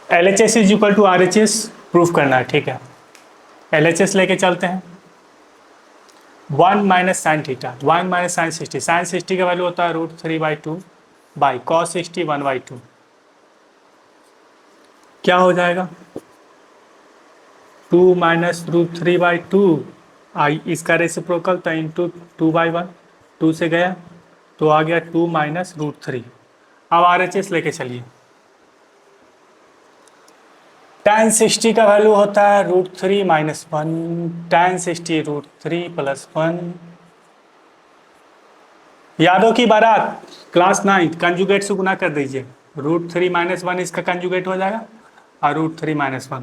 L H S is equal to R H S proof करना है, ठीक है। एल एच एस लेके चलते हैं। 1 minus sine theta, 1 minus sine 60, sine 60 का वैल्यू होता है √3/2 बाई कॉस 60 1/2। क्या हो जाएगा 2 माइनस √3/2 आई इसका रेसिप्रोकल था इंटू 2/1, 2 से गया तो आ गया 2 माइनस √3। अब आर एच एस लेके चलिए। tan 60 का वैल्यू होता है √3 माइनस 1, tan 60 √3 प्लस 1। यादों की बारात क्लास 9 कंजुगेट से गुना कर दीजिए। √3 माइनस 1 इसका कंजुगेट हो जाएगा और √3 माइनस 1,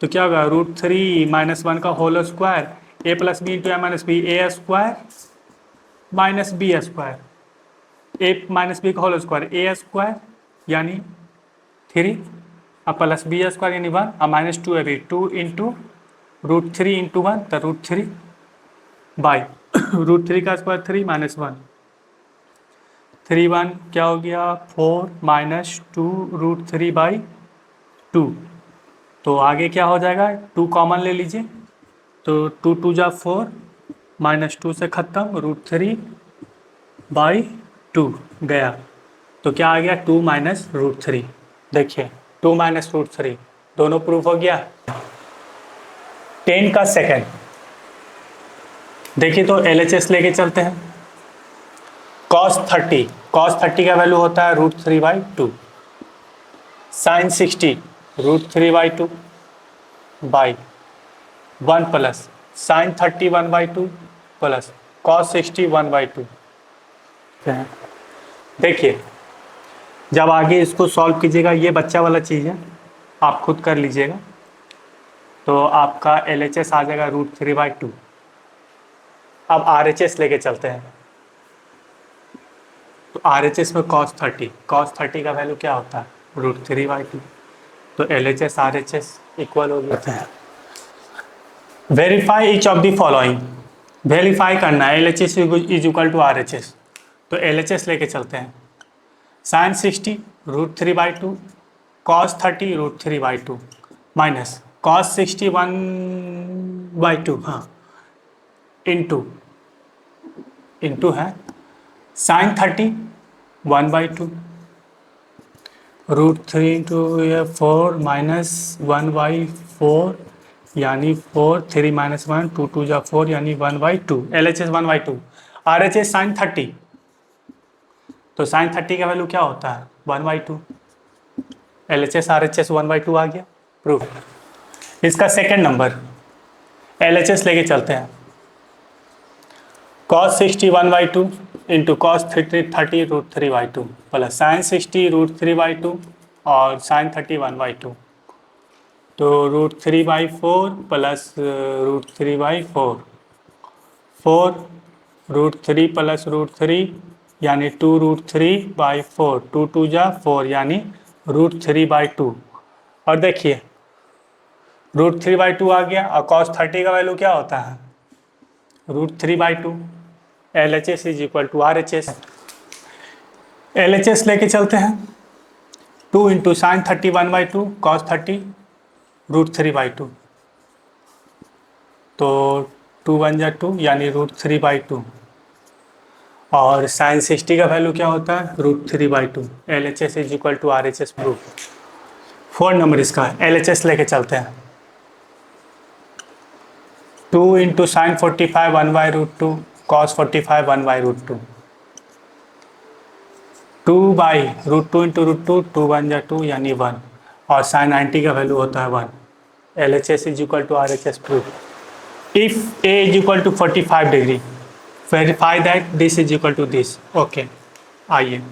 तो क्या होगा √3 माइनस 1 का होल स्क्वायर ए प्लस बी इंटू ए माइनस बी, ए स्क्वायर माइनस बी स्क्वायर, ए माइनस बी का होल स्क्वायर ए स्क्वायर यानी 3 अब प्लस बी स्क्वायर यानी 1 और माइनस 2 है भी 2 इंटू √3 इंटू 1 तो √3 बाई √3 का स्क्वायर 3 माइनस 1, 3 1 क्या हो गया 4 माइनस 2 √3/2। तो आगे क्या हो जाएगा 2 कॉमन ले लीजिए तो 2 2 जा 4 माइनस 2 से ख़त्म √3/2 गया तो क्या आ गया 2 माइनस √3। देखिए 2 माइनस √3 दोनों प्रूफ हो गया। 10 का सेकेंड देखिए तो एल एच एस लेके चलते हैं। cos 30 का वैल्यू होता है √3/2, sine 60 √3/2 by 1 plus sine 30 1/2 plus cos 60 1/2। देखिए जब आगे इसको सॉल्व कीजिएगा, ये बच्चा वाला चीज़ है, आप खुद कर लीजिएगा, तो आपका एल एच एस आ जाएगा √3/2। अब आर एच एस लेके चलते हैं। तो आर एच एस में cos 30 का वैल्यू क्या होता है √3/2, तो L H S R H S equal हो जाता है। Verify each of the following, verify करना है L H S is equal to R H S. तो एल एच एस लेके चलते हैं। साइन 60 √3/2, cos 30 √3/2 माइनस cos 60 1/2, हाँ इंटू इंटू है साइन 30 1/2 √3 इंटू 4 माइनस 1/4 यानी 4, 3 माइनस 1 2 2 जा 4 यानी 1/2, L H S 1/2। R H S sine 30, तो साइन 30 का वैल्यू क्या होता है 1/2, L H S R H S 1/2 आ गया प्रूफ। इसका second number L H S लेके चलते हैं। cos 60 1/2 into cos 30 √3/2 plus sign 60 √3/2 और साइन 30 1/2, तो √3/4 प्लस √3/4, 4 √3 प्लस √3 यानी 2 √3/4, 2 2 जा 4 यानी √3/2। और देखिए √3/2 आ गया और cos 30 का वैल्यू क्या होता है √3/2। L H S is equal to R H S. L H S लेके चलते हैं। 2 इंटू साइन 30 1/2 cos 30 √3/2, तो 2 1 जा 2 यानी √3/2 और साइन 60 का वैल्यू क्या होता है √3/2। L H S is equal to R H S proof. 4 number इसका एल एच एस लेके चलते हैं। 2 into sine 45 1/√2 cos 45 1/√2, 2 by √2 into √2, 2 1 जा 2 यानी 1 और साइन 90 का वैल्यू होता है 1। L H S is equal to R H S proof. If A is equal to 45 degree verify that this is equal to this. Okay आइए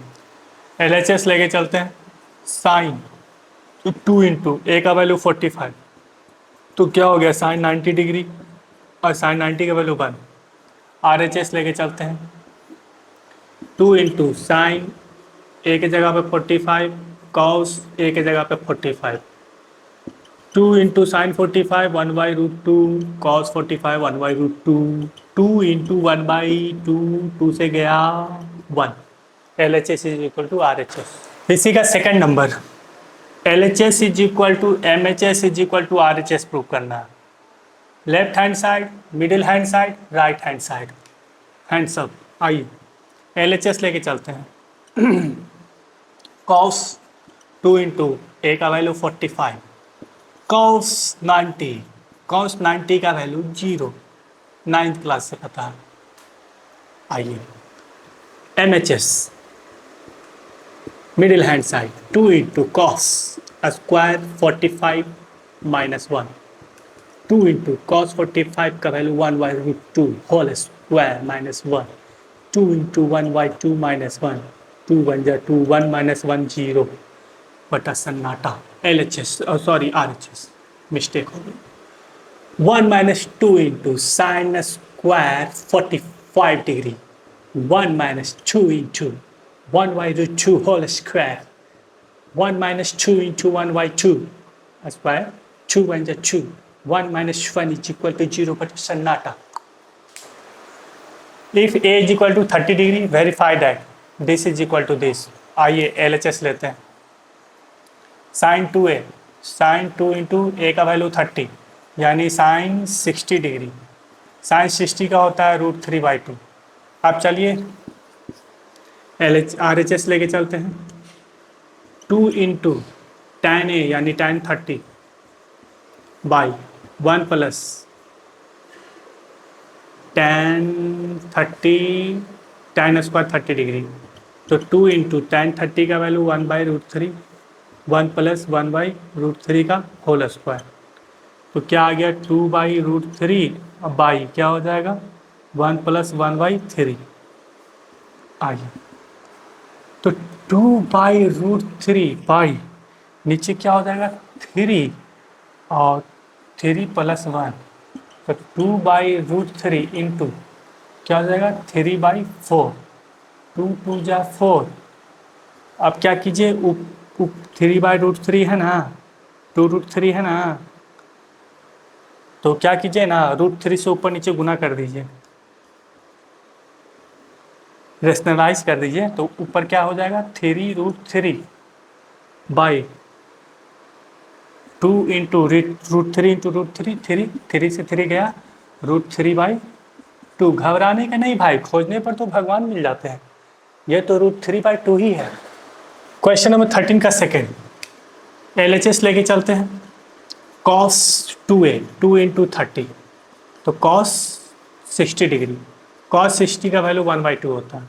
L H S लेके चलते हैं। साइन 2 इंटू ए का value 45 तो क्या हो गया साइन 90 डिग्री और साइन 90 का वैल्यू 1। आर एच एस लेके चलते हैं। 2 इंटू साइन ए के जगह पे 45 कॉस ए के जगह पे 45, 2 इंटू साइन 45 1/√2 cos 45 1/√2, 2 इंटू 1/2, 2 से गया 1। L H S is equal to R H S. इसी का second number LHS is equal to MHS is equal to RHS prove करना है। Left hand side, middle hand side, right hand side, hands up. आइए LHS लेके चलते हैं। cos 2 into ए का value 45, cos 90, cos 90 का वैल्यू 0, 9th क्लास से पता है। आइए MHS middle hand side 2 into cos square 45 minus 1, 2 into cos 45 का value 1/√2 whole square minus 1, 2 into 1/2 minus 1, 2 1 जा 2, 1 माइनस 1 0 बटा सन्नाटा। LHS सॉरी RHS मिस्टेक हो गई। 1 minus 2 into sine square 45 degree, 1 minus 2 into 1/√2 whole square, 1 minus 2 into 1/2 square, 2 1 is 2, 1 minus 1 is equal to 0 but sannata. If A is equal to 30 degree, verify that this is equal to this. आइए LHS लेते हैं। sin 2A, sin 2 into A का value 30 यानी sin 60 degree, sin 60 का होता है √3/2। अब चलिए RHS लेके चलते हैं। 2 इंटू tan A यानी tan 30 by 1 plus tan 30 tan square 30 degree, तो 2 इंटू tan 30 का वैल्यू 1/√3, 1 प्लस 1/√3 का होल स्क्वायर, तो क्या आ गया 2/√3, अब बाई क्या हो जाएगा 1 प्लस 1/3 आ गया। तो 2/√3 बाई नीचे क्या हो जाएगा 3 और 3 प्लस 1, तो 2/√3 इंटू क्या हो जाएगा 3/4, 2 2 जा 4। अब क्या कीजिए 3/√3 है ना, 2√3 है ना, तो क्या कीजिए ना √3 से ऊपर नीचे गुना कर दीजिए, रेशनलाइज कर दीजिए, तो ऊपर क्या हो जाएगा 3√3 बाई 2 इंटू √3 इंटू √3, 3 से 3 गया √3/2। घबराने का नहीं भाई, खोजने पर तो भगवान मिल जाते हैं, ये तो √3/2 ही है। क्वेश्चन नंबर 13 का सेकेंड LHS लेके चलते हैं। cos 2A 2 इंटू 30, तो cos 60 डिग्री, cos 60 का वैल्यू 1/2 होता है।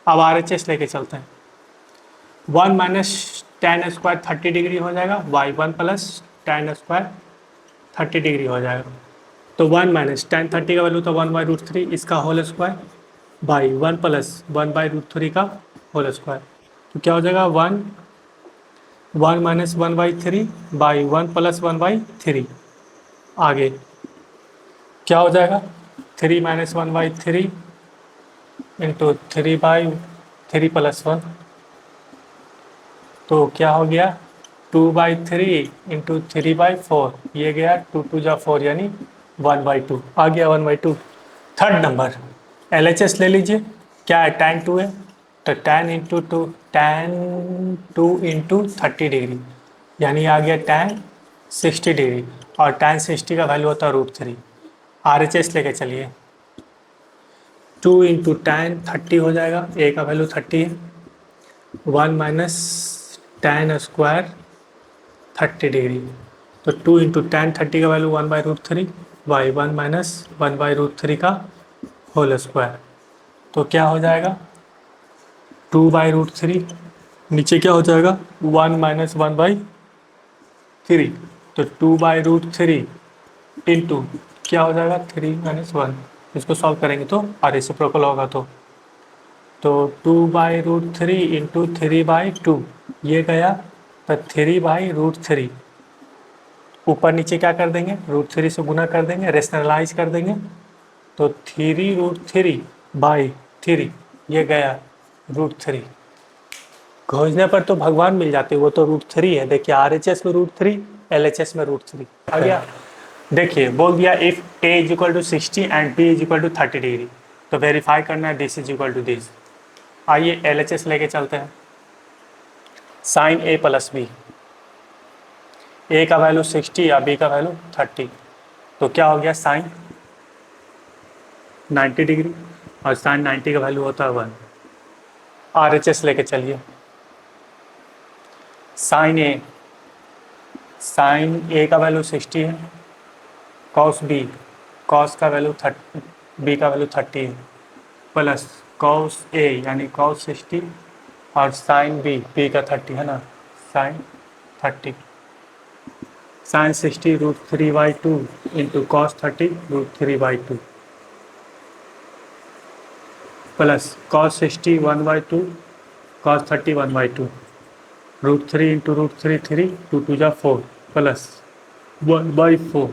अब RHS लेके चलते हैं। 1 माइनस tan स्क्वायर 30 डिग्री हो जाएगा by 1 plus tan square 30 degree हो जाएगा, तो 1 माइनस tan 30 का वैल्यू तो 1/√3 इसका होल स्क्वायर बाई 1 प्लस 1/√3 का होल स्क्वायर, तो क्या हो जाएगा 1 माइनस 1/3 बाई 1 प्लस 1/3। आगे क्या हो जाएगा 3 माइनस 1/3 इंटू 3/3 प्लस 1, तो क्या हो गया 2/3 इंटू 3/4, ये गया 2 2 जा 4 यानी 1/2 आ गया 1/2। थर्ड नंबर LHS ले लीजिए, क्या है tan 2 है, तो tan into 2 tan 2 into 30 degree यानी आ गया tan 60 डिग्री, और tan 60 का वैल्यू होता है √3। RHS लेके चलिए, 2 इंटू tan 30 हो जाएगा, A का वैल्यू 30 है, 1 माइनस tan स्क्वायर 30 डिग्री, तो 2 इंटू tan 30 का वैल्यू 1/√3 बाई 1 माइनस 1/√3 का होल स्क्वायर, तो क्या हो जाएगा 2/√3, नीचे क्या हो जाएगा 1 माइनस 1/3, तो 2/√3 इंटू क्या हो जाएगा 3 माइनस 1, इसको सॉल्व करेंगे तो रेसिप्रोकल होगा, तो 2/√3 इंटू 3/2 ये गया, तो 3/√3 ऊपर नीचे क्या कर देंगे √3 से गुना कर देंगे, रेशनलाइज कर देंगे, तो 3√3 बाई 3 ये गया √3। खोजने पर तो भगवान मिल जाते, वो तो √3 है। देखिए RHS में √3, LHS में √3 आ गया। देखिए बोल दिया if A is equal to 60 and B is equal to 30 degree, तो वेरीफाई करना है this is equal to this. आइए LHS लेके चलते हैं। Sine A plus B, A का वैल्यू 60 या बी का वैल्यू 30, तो क्या हो गया साइन 90 डिग्री, और साइन 90 का वैल्यू होता है 1। RHS लेके चलिए। साइन ए का वैल्यू 60 है, कॉस का वैल्यू 30, बी का वैल्यू 30 है, प्लस कॉस ए यानी कॉस 60 और साइन बी का 30 है ना, sine 30, sine 60 √3/2 into cos 30 √3/2 plus cos 60 1/2 cos 30 1/2 √3 into √3 3 2 2 जा 4 प्लस 1/4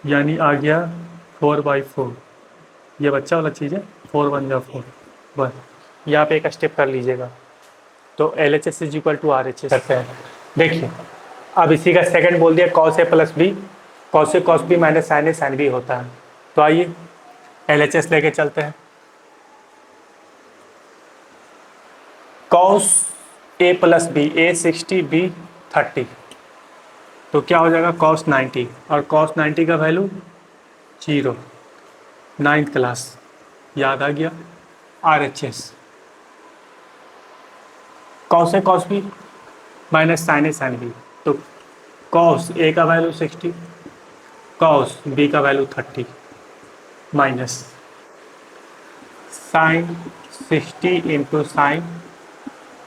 यानी आ गया 4/4। ये बच्चा वाला चीज़ है, 4 1 जा 4 बस। यहाँ पे एक स्टेप कर लीजिएगा। तो LHS is equal to RHS करते हैं। देखिए अब इसी का सेकंड बोल दिया cos A plus B, cos A cos B minus sine A sine B होता है। तो आइए LHS लेके चलते हैं। Cos A plus B, A 60 B 30, तो क्या हो जाएगा कॉस 90, और कॉस 90 का वैल्यू 0, 9th क्लास याद आ गया। RHS cos A cos B minus sine A sine B, तो कॉस ए का वैल्यू 60, कॉस बी का value 30 minus sine 60 into sine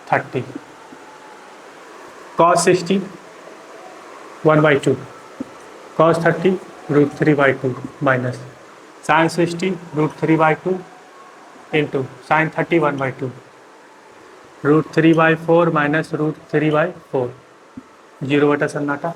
30, cos 60 1/2 cos 30 √3/2 minus sine 60 √3/2 into sine 30 1/2 √3/4 माइनस √3/4, 0 बटा सन्नाटा